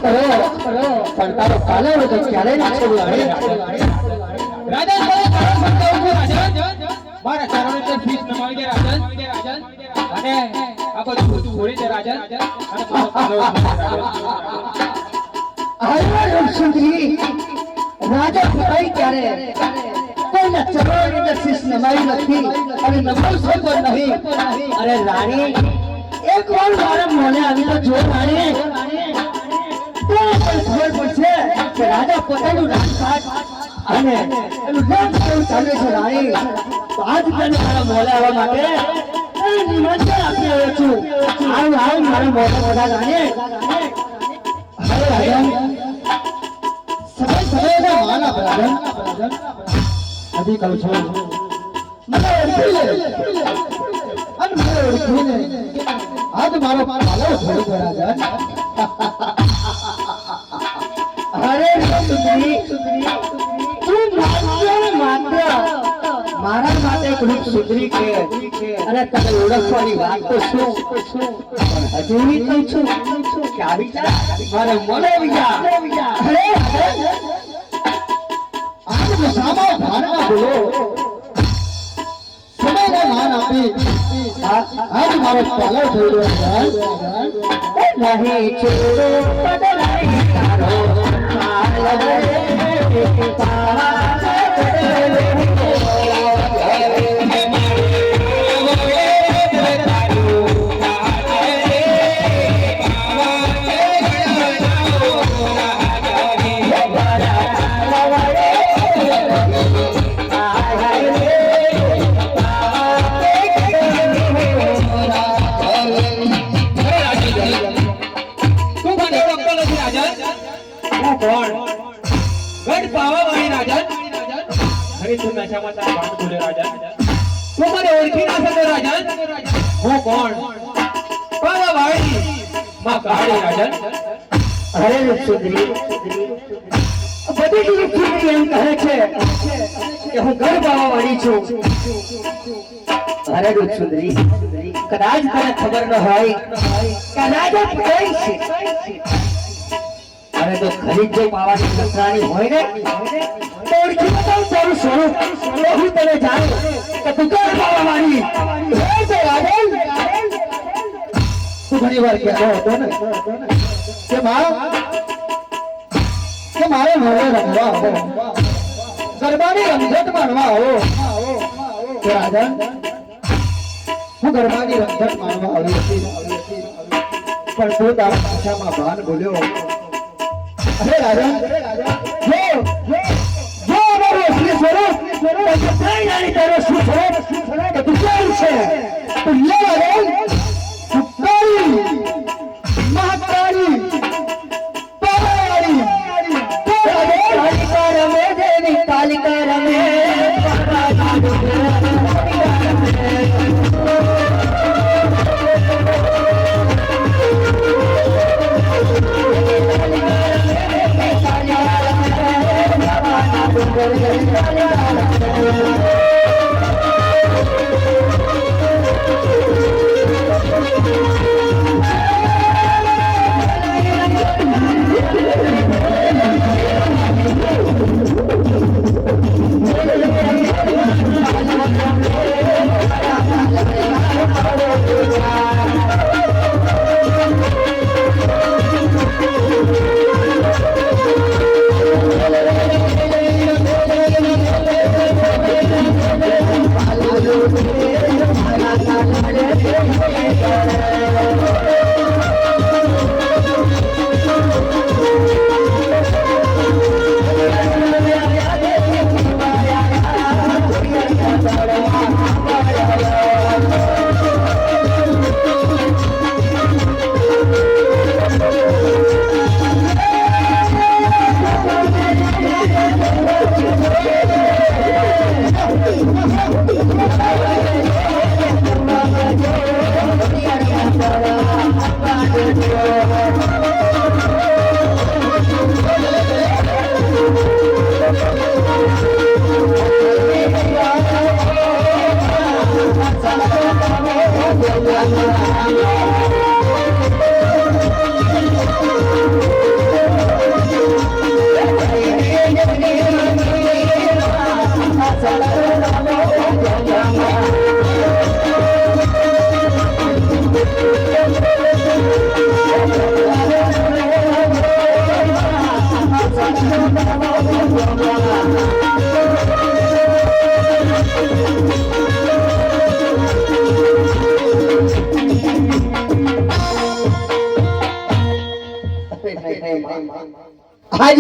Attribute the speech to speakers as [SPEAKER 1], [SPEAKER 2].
[SPEAKER 1] પણ તારો કાલર તો ક્યારેય ના છોડું
[SPEAKER 2] રાજન મારા ચારોને ફીસ નમાવી દે રાજન અને આ બધું છોડી દે રાજન અને મારો કાલર
[SPEAKER 1] રાજન સુંદરી રાજા પતાઈ ક્યારે કોઈના ચરણોની અંદર શીશ નમાવી નથી અને નમાવશો પણ નહીં અરે રાણી એક વાર મારા મોને આવી તો જો રાણી તો ખબર પડશે કે રાજા પોતાનું રાજપાટ અને એનું નામ કેવું ચાલે છે રાણી તો આજ તને મારા મોલે આવવા માટે નિમંત્રણ આપી રહ્યો છું આવ મારા મોઢા રાણી હવે રાજા સમય માના રાજન અધી કહું છું મને ઓળખી લે અને મને ઓળખીને આજ મારો પાલો છોડી દો રાજન અરે સુંદરી તું માત્ર મારા માટે ઘણી સુંદરી છે અને તને ઓળખવાની વાત તો શું પણ હજી કહું છું કે આવી જા મારે મને વિજા અરે આજ સામા ભારના બોલો સમયને માન આપી આજ મારો પાલો થઈ રહ્યો નહીં છોડો પદરાઈ તારો કદાચ તને ખબર ન હોય કદાચ અરે તો ખરીદ જો પાવાની નકરાણી હોય ને તો ઓળખી બતાવું તારું સ્વરૂપ હું તને જાણું કે તું કર પાવા વાળી તું ઘણી વાર કહેતો હતો ને કે મારે મોડે રમવા આવો ગરબાની રમઝટ માણવા આવો રાજન હું ગરબાની રમઝટ માણવા આવી હતી પણ તું તારા પાછામાં ભાન ભૂલ્યો અરે રાજન જો અમારું અસલી સ્વરૂપ તારો શું સ્વરૂપ કે તું કેવું છે તું લે રાજન તું કાળી મહાકાળી પાવાળી કાલિકા રમે દેવી કાલિકા રમે આજ